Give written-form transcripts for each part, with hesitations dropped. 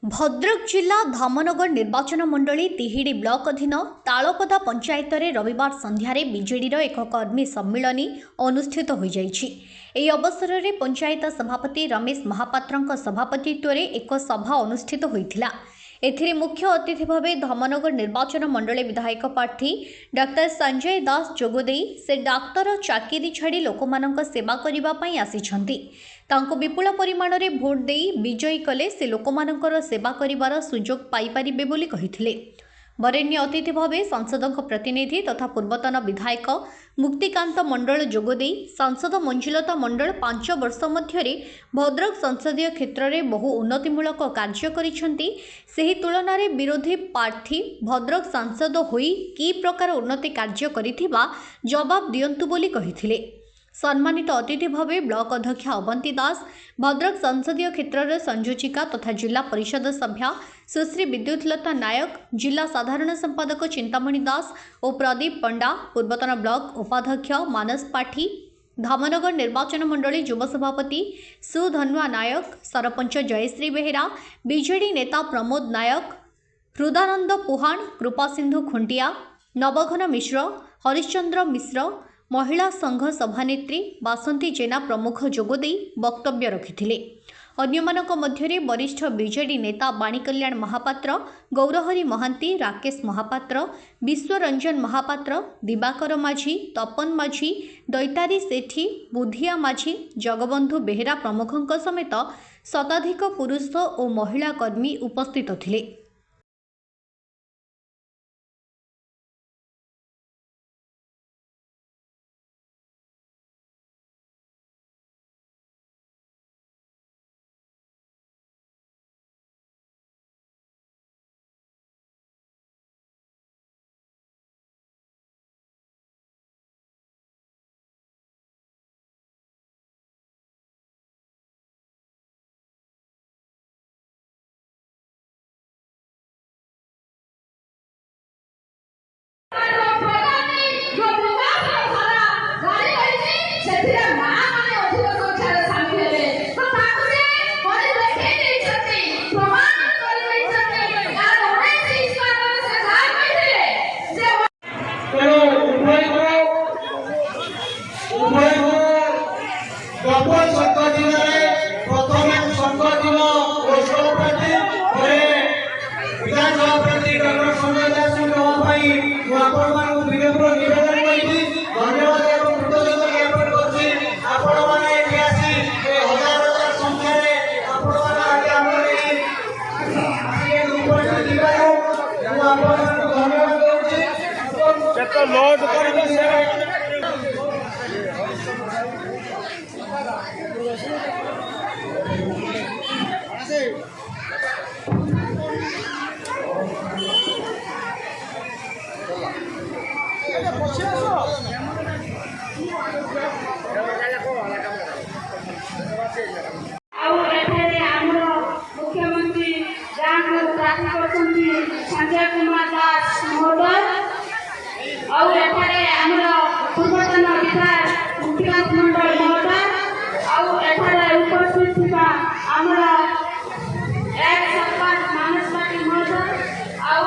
भद्रक जिला धामनगर निर्वाचन मंडली तिहिडी ब्लॉक अधीन तालपदा पंचायत रे रविवार संध्यारे बीजेडी एक कर्मी सम्मिलनी अनुष्ठित हो जाइछि। एही अवसर में पंचायत सभापति रमेश महापात्र सभापतित्व में एक सभा अनुष्ठित होइथिला। एथिरे मुख्य अतिथि भाव धामनगर निर्वाचन मंडली विधायक प्रार्थी डॉक्टर संजय दास जोगदे से डाक्तर चाकरी छाड़ी लोकमानक सेवा करिबा पई आसिछंती। तांको विपुल परिमाण में भोट दे विजयी कले से लोकमानकर सेवा करिबार सुजोग पाई परिबे बोली कहिथिले। वरेण्य अतिथि भाव सांसद प्रतिनिधि तथा पूर्वतन विधायक मुक्तिकांत मंडल जोगदे सांसद मंजुलता मंडल 5 वर्ष मध्य भद्रक संसदीय क्षेत्र में बहु उन्नतिमूलक कार्य करिसेंती। सेही तुलन में विरोधी प्रार्थी भद्रक सांसद होई की प्रकार उन्नति कार्य करिथिबा जवाब दियंतु बोली कहिथिले। सम्मानित अतिथि भाव ब्लॉक अध्यक्ष अवंती दास, भद्रक संसदीय क्षेत्र संयोजिका तथा जिला परिषद सभ्या सुश्री विद्युतलता नायक, जिला साधारण संपादक चिंतामणि दास और प्रदीप पंडा, पूर्वतन ब्लॉक उपाध्यक्ष मानस पाठी, धामनगर निर्वाचन मंडली युव सभापति सुधन्वा नायक, सरपंच जयश्री बेहेरा, बीजेडी नेता प्रमोद नायक, हृदानंद पुहाण, कृपासिंधु खुंटिया, नवघन मिश्र, हरिश्चंद्र मिश्र, महिला संघ सभानेत्री बासंती जेना प्रमुख जोगदे वक्तव्य रखिथिले। अन्यमानक मध्यरे वरिष्ठ बीजेडी नेता बाणी कल्याण महापात्र, गौरहरी महांती, राकेश महापात्र, विश्वरंजन महापात्र, दिवाकर माझी, तपन माझी, दैतारी सेठी, बुधिया माझी, जगबंधु बेहेरा प्रमुखों समेत शताधिक पुरुष और महिला कर्मी उपस्थित थिले। मुख्यमंत्री संजय कुमार दास महोदय और पूर्वतन विधायक मुक्तिकांत मंडल महोदय और उपस्थित था एक सरपंच मानस पाटी महोदय और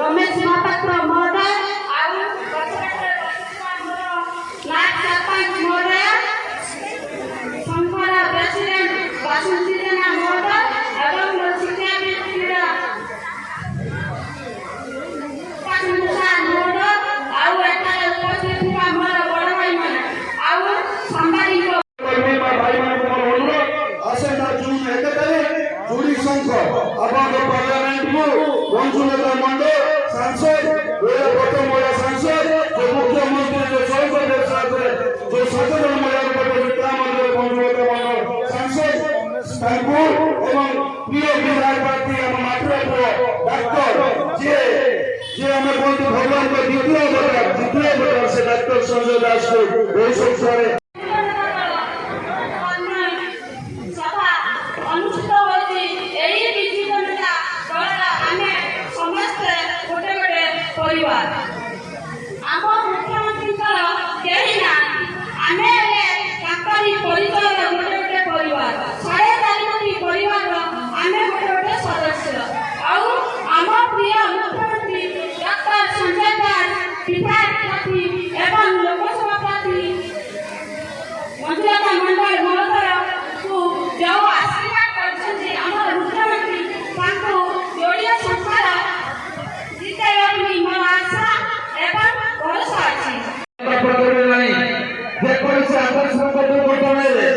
रमेश महापात्र महोदय नायक सरपंच महोदय, संघर प्रेसिडेंट बासंती जेना महोदय एवं शिक्षाविद क्रीड़ा महोदय और उपस्थित था मोर बड़ भाई मान और सांबादिक चूड़ी संघ पार्लियामेंट मंजुलता मंडल सांसद महिला सांसद मुख्यमंत्री जो सचेतन महिला मंजुलता मंडल सांसद प्रिय विधायक प्रार्थी मात्र डाक्तर जे भगवान को द्वितीय अवतार से डाक्तर संजय दास को बहुत संख्या मुख्यमंत्री परिचय ସୁଜାତା ମଣ୍ଡଳ ମହୋଦୟଙ୍କୁ ଯେଉଁ ଆଶୀର୍ବାଦ କରିଛନ୍ତି ଆମର ମୁଖ୍ୟମନ୍ତ୍ରୀ ତାଙ୍କୁ ଯୋଡ଼ିଏ ସଂସାର ଜିତାଇବା ବୋଲି ମୋର ଆଶା ଏବଂ ଭରସା ଅଛି। ଯେକୌଣସି ଆକସ୍ମିକ ଦୁର୍ଘଟଣାରେ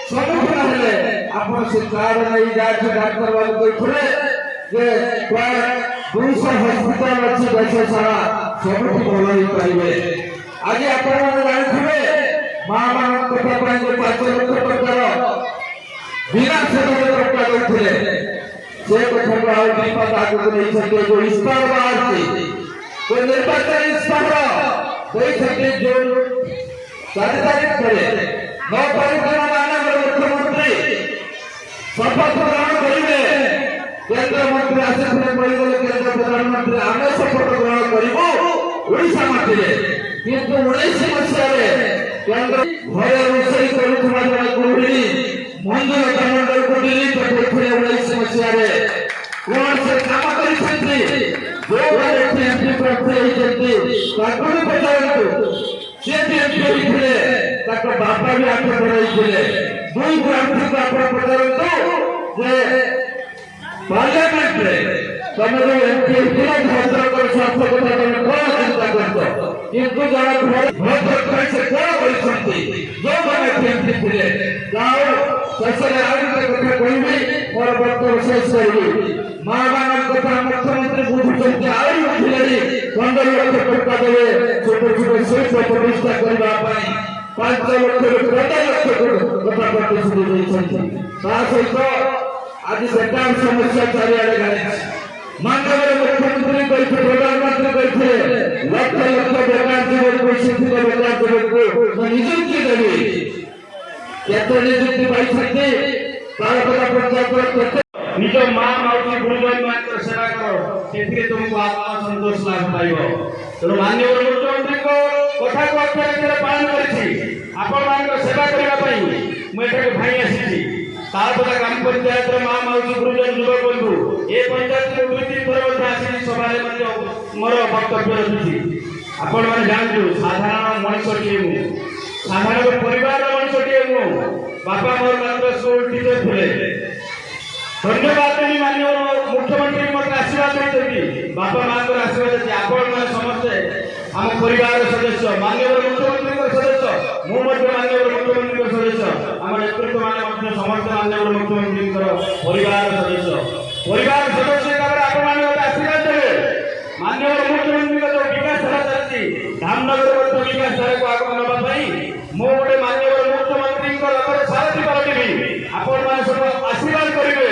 ସମ୍ମୁଖୀନ ହେଲେ ଆପଣ ସେ କାର୍ଡ ନେଇ ଯାହାକି ଡାକ୍ତର ବାବୁ କହିଥିଲେ ଯେ ପ୍ରାୟ 200 ହସ୍ପିଟାଲ ଅଛି ଦେଶ ସାରା ସବୁଠି ଭଲ ହେଇପାରିବେ। ଆଜି ଆପଣମାନେ ଜାଣିଥିବେ ମା ମାନଙ୍କ କଥା ପାଇଁ ଯେ 5 ଲକ୍ଷ ଟଙ୍କାର ବିନା ସୁଧରେ ଟଙ୍କା ଦେଇଥିଲେ ସେ କଥାକୁ ଆଉ ଦୁଇ ପାଦ ଆଗକୁ ନେଇଛନ୍ତି। ଯୋଉ ଇସ୍ତାହାର ବାହାରିଛି ଯୋଉ ନିର୍ବାଚନ ଇସ୍ତାହାର ଦେଇଛନ୍ତି ଜୁନ 4 ତାରିଖରେ 9 ତାରିଖରେ ମାନନୀୟ ମୁଖ୍ୟମନ୍ତ୍ରୀ ଶପଥ ଗ୍ରହଣ କରିବେ। କେନ୍ଦ୍ରମନ୍ତ୍ରୀ ଆସିଥିଲେ କହିଦେଲେ କେନ୍ଦ୍ର ପ୍ରଧାନମନ୍ତ୍ରୀ ଆମେ ଶପଥ ଗ୍ରହଣ କରିବୁ ଓଡ଼ିଶା ମାଟିରେ। କିନ୍ତୁ 19 ମସିହାରେ କେନ୍ଦ୍ର ଘରେ ରୋଷେଇ କରୁଥିବା ଜଣେ ଗୃହିଣୀ ମଞ୍ଜୁଲତା ମଣ୍ଡଳକୁ ଦିଲ୍ଲୀ ପଠାଇଥିଲେ। 19 ମସିହାରେ କଣ ସେ କାମ କରିଛନ୍ତି? ଯୋଉମାନେ ଏମପି ପ୍ରାର୍ଥୀ ହେଇଛନ୍ତି ତାଙ୍କୁ ବି ପଚାରନ୍ତୁ। ସେ ବି ଏମପି ହେଇଥିଲେ, ତାଙ୍କ ବାପା ବି 8 ପଢାଇଥିଲେ। 2 ପ୍ରାର୍ଥୀଙ୍କୁ ଆପଣ ପଚାରନ୍ତୁ ଯେ ପାର୍ଲାମେଣ୍ଟରେ ତମେ ଯୋଉ ଏମପି ହେଇଥିଲ ଭଦ୍ରକର ସ୍ୱାସ୍ଥ୍ୟ କଥା ତମେ କଣ ଚିନ୍ତା କରୁଛ? କିନ୍ତୁ ଜଣେ ଭଦ୍ରକ ପାଇଁ ସେ କଣ କରିଛନ୍ତି ଯୋଉମାନେ ଏମପି ଥିଲେ? ଯାଉ ଶେଷରେ ଆଉ ଗୋଟେ କଥା କହିବି, ମୋର ବକ୍ତବ୍ୟ ଶେଷ କରିବି। ମା ମାନଙ୍କ କଥା ମୁଖ୍ୟମନ୍ତ୍ରୀ ବୁଝୁଛନ୍ତି, ଆହୁରି ବୁଝିଲେଣି 15 ଲକ୍ଷ ଟଙ୍କା ଦେବେ ଛୋଟ ଛୋଟ ଶିଳ୍ପ ପ୍ରତିଷ୍ଠା କରିବା ପାଇଁ। 5 ଲକ୍ଷରୁ 15 ଲକ୍ଷ କଥା ପ୍ରତିଶ୍ରୁତି ଦେଇଛନ୍ତି। ତା ସହିତ ଆଜି ବେକାର ସମସ୍ୟା ଚାରିଆଡେ ଗାଳିଛି। ମାନ୍ୟବର ମୁଖ୍ୟମନ୍ତ୍ରୀ କହିଥିଲେ, ପ୍ରଧାନମନ୍ତ୍ରୀ କହିଥିଲେ ଲକ୍ଷ ଲକ୍ଷ ବେକାର ଯୁବକଙ୍କୁ ଶିକ୍ଷିତ ବେକାର ଯୁବକଙ୍କୁ ନିଯୁକ୍ତି ଦେବି। କେତେ ନିଯୁକ୍ତି ପାଇଛନ୍ତି? ତାଳପଦା ପଞ୍ଚାୟତର କେତେ ନିଜ ମା ମାଉସୀ ଗୁରୁଜନ ମାନଙ୍କର ସେବା କର, ସେଥିରେ ତୁମକୁ ଆତ୍ମସନ୍ତୋଷ ଲାଭ ପାଇବ। ତେଣୁ ମାନ୍ୟବର ମୁଖ୍ୟମନ୍ତ୍ରୀଙ୍କ କଥାକୁ ଅକ୍ଷରେ ପାଳନ କରିଛି। ଆପଣମାନଙ୍କର ସେବା କରିବା ପାଇଁ ମୁଁ ଏଠାକୁ ଧାଇଁ ଆସିଛି। ତାଳପଦା ଗ୍ରାମ ପଞ୍ଚାୟତର ମା ମାଉସୀ ଗୁରୁଜନ ଯୁବକ ବନ୍ଧୁ ଏ ପଞ୍ଚାୟତକୁ 2-3 ଥର ମଧ୍ୟ ଆସିଛି। ସଭାରେ ମଧ୍ୟ ମୋର ବକ୍ତବ୍ୟ ରଖିଛି। ଆପଣମାନେ ଜାଣନ୍ତୁ, ସାଧାରଣ ମଣିଷଟିଏ ମୁଁ, ସାଧାରଣ ପରିବାରର ମଣିଷଟିଏ ମୁଁ। ବାପା ମୋର ମାତ୍ର ସ୍କୁଲ ଟିଚର ଥିଲେ। ଧନ୍ୟବାଦ ଦେବି ମାନ୍ୟବର ମୁଖ୍ୟମନ୍ତ୍ରୀ ମୋତେ ଆଶୀର୍ବାଦ ଦେଇଛନ୍ତି। ବାପା ମାଙ୍କର ଆଶୀର୍ବାଦ ଅଛି। ଆପଣମାନେ ସମସ୍ତେ ଆମ ପରିବାରର ସଦସ୍ୟ, ମାନ୍ୟବର ମୁଖ୍ୟମନ୍ତ୍ରୀଙ୍କ ସଦସ୍ୟ, ମୁଁ ମଧ୍ୟ ମାନ୍ୟବର ମୁଖ୍ୟମନ୍ତ୍ରୀଙ୍କ ସଦସ୍ୟ। ଆମ ନେତୃତ୍ୱମାନେ ମଧ୍ୟ ସମସ୍ତେ ମାନ୍ୟବର ମୁଖ୍ୟମନ୍ତ୍ରୀଙ୍କର ପରିବାରର ସଦସ୍ୟ। ପରିବାର ସଦସ୍ୟ ହିସାବରେ ଆପଣମାନେ ମୋତେ ଆଶୀର୍ବାଦ ଦେବେ। ମାନ୍ୟବର ମୁଖ୍ୟମନ୍ତ୍ରୀଙ୍କ ଯେଉଁ ବିକାଶ ଧାରା ଚାଲିଛି, ଧାମନଗର ମଧ୍ୟ ବିକାଶ ଧାରାକୁ ଆଗକୁ ନେବା ପାଇଁ ମୁଁ ଗୋଟେ ମାନ୍ୟବର ମୁଖ୍ୟମନ୍ତ୍ରୀଙ୍କ ରଥରେ ସାରଥୀ ପାଲଟିବି। ଆପଣମାନେ ସବୁ ଆଶୀର୍ବାଦ କରିବେ।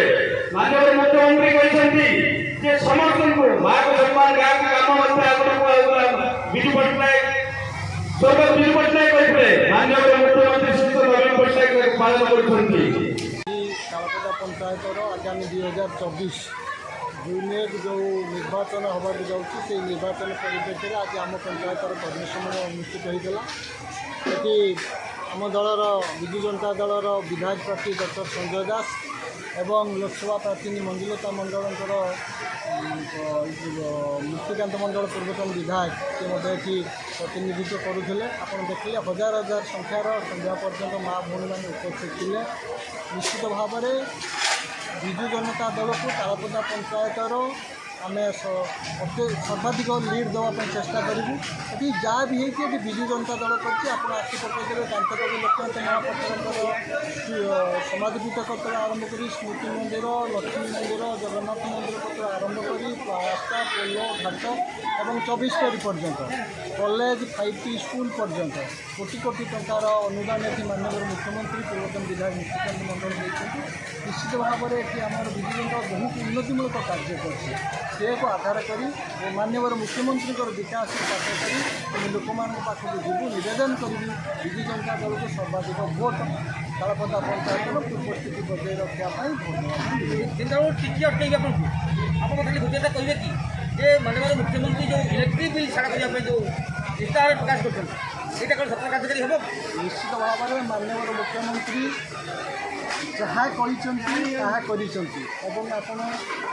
ମାନ୍ୟବର ମୁଖ୍ୟମନ୍ତ୍ରୀ କହିଛନ୍ତି ଯେ ସମସ୍ତଙ୍କୁ ମାଆକୁ ସମ୍ମାନ, ଗାଁକୁ କାମ ମଧ୍ୟ ଆଗକୁ ବିଜୁ ପଟ୍ଟନାୟକ ସ୍ୱର୍ଗତ ବିଜୁ ପଟ୍ଟନାୟକ କହିଥିଲେ। ମାନ୍ୟବର ମୁଖ୍ୟମନ୍ତ୍ରୀ ଶ୍ରୀଯୁକ୍ତ ନବୀନ ପଟ୍ଟନାୟକ ପାଳନ କରୁଛନ୍ତି। ତାଳପଦା ପଞ୍ଚାୟତର ଆଗାମୀ 2024 ଜୁନରେ ଯେଉଁ ନିର୍ବାଚନ ହେବାକୁ ଯାଉଛି, ସେହି ନିର୍ବାଚନ ପରିପ୍ରେକ୍ଷୀରେ ଆଜି ଆମ ପଞ୍ଚାୟତର କର୍ମୀ ସମ୍ମିଳନୀ ଅନୁଷ୍ଠିତ ହୋଇଥିଲା। ଏଠି ଆମ ଦଳର ବିଜୁ ଜନତା ଦଳର ବିଧାୟକ ପ୍ରାର୍ଥୀ ଡକ୍ଟର ସଞ୍ଜୟ ଦାସ ଏବଂ ଲୋକସଭା ପ୍ରାର୍ଥିନୀ ମଞ୍ଜୁଲତା ମଣ୍ଡଳଙ୍କର ମୁକ୍ତିକାନ୍ତ ମଣ୍ଡଳ ପୂର୍ବତନ ବିଧାୟକ ସେ ମଧ୍ୟ ଏଠି ପ୍ରତିନିଧିତ୍ୱ କରୁଥିଲେ। ଆପଣ ଦେଖିଲେ ହଜାର ହଜାର ସଂଖ୍ୟାର ସନ୍ଧ୍ୟା ପର୍ଯ୍ୟନ୍ତ ମା ଭଉଣୀମାନେ ଉପସ୍ଥିତ ଥିଲେ। ନିଶ୍ଚିତ ଭାବରେ ବିଜୁ ଜନତା ଦଳକୁ ତାଳପଦା ପଞ୍ଚାୟତର ଆମେ ସର୍ବାଧିକ ଲିଡ୍ ଦେବା ପାଇଁ ଚେଷ୍ଟା କରିବୁ। ଏଠି ଯାହା ବି ହେଇଛି ଏଠି ବିଜୁ ଜନତା ଦଳ କରିଛି। ଆପଣ ଆଖି ପକାଇଦେବେ କାନ୍ତକବି ଲକ୍ଷ୍ମୀକାନ୍ତ ମହାପାତ୍ରଙ୍କର ସମାଧିପୀଠ କତରୁ ଆରମ୍ଭ କରି ସ୍ମୃତି ମନ୍ଦିର, ଲକ୍ଷ୍ମୀ ମନ୍ଦିର, ଜଗନ୍ନାଥ ମନ୍ଦିର କତରୁ ଆରମ୍ଭ କରି ରାସ୍ତା, ପୋଲ, ଘାଟ ଏବଂ 24 କୋଟି ପର୍ଯ୍ୟନ୍ତ, କଲେଜ, 5T ସ୍କୁଲ ପର୍ଯ୍ୟନ୍ତ କୋଟି କୋଟି ଟଙ୍କାର ଅନୁଦାନ ଏଠି ମାନ୍ୟବର ମୁଖ୍ୟମନ୍ତ୍ରୀ ପୂର୍ବତନ ବିଧାୟକ ମୁକ୍ତିକାନ୍ତ ମଣ୍ଡଳ ଦେଇଛନ୍ତି। ନିଶ୍ଚିତ ଭାବରେ ଏଠି ଆମର ବିଜୁ ଜନତା ବହୁତ ଉନ୍ନତିମୂଳକ କାର୍ଯ୍ୟ କରିଛି। ସେକୁ ଆଧାର କରି ମାନ୍ୟବର ମୁଖ୍ୟମନ୍ତ୍ରୀଙ୍କର ବିକାଶ ପାଠ କରି ଆମେ ଲୋକମାନଙ୍କ ପାଖକୁ ଯିବୁ, ନିବେଦନ କରିବୁ ବିଜୁ ଜନତା ଦଳକୁ ସର୍ବାଧିକ ଭୋଟ ତାଳପଦା ପଞ୍ଚାୟତର ଉପସ୍ଥିତି ବଜାୟ ରଖିବା ପାଇଁ ଭୋଟ ଦେବା। ଟିକିଏ ଅଟକେଇବି ଆପଣଙ୍କୁ, ଆପଣ ଖାଲି ଗୋଟିଏଟା କହିବେ କି ଯେ ମାନ୍ୟବର ମୁଖ୍ୟମନ୍ତ୍ରୀ ଯେଉଁ ଇଲେକ୍ଟ୍ରିକ୍ ବିଲ୍ ଛାଡ଼ କରିବା ପାଇଁ ଯେଉଁ ଇସ୍ତାହାର ପ୍ରକାଶ କରୁଛନ୍ତି, ସେଇଟା କ'ଣ ସତ କାର୍ଯ୍ୟକାରୀ ହେବ? ନିଶ୍ଚିତ ଭାବରେ ମାନ୍ୟବର ମୁଖ୍ୟମନ୍ତ୍ରୀ ଯାହା କହିଛନ୍ତି ତାହା କରିଛନ୍ତି ଏବଂ ଆପଣ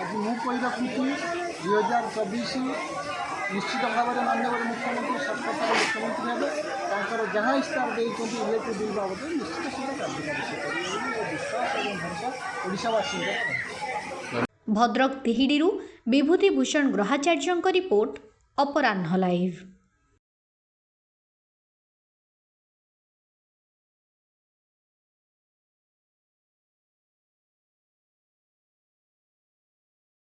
ଆଜି ମୁଁ କହି ରଖୁଛି 2024 निश्चित भाव में माननीय मुख्यमंत्री सरकार मुख्यमंत्री हेबे तांकर जहाँ इस्तार देइछन्ति इलेक्ट्रिक बिल बाबद निश्चित भाव कार्यकारी से करिवे विश्वास और भरोसा ओडिशावासी भद्रक तिहिडीरू विभूति भूषण ग्रहाचार्य रिपोर्ट अपराह्न लाइव।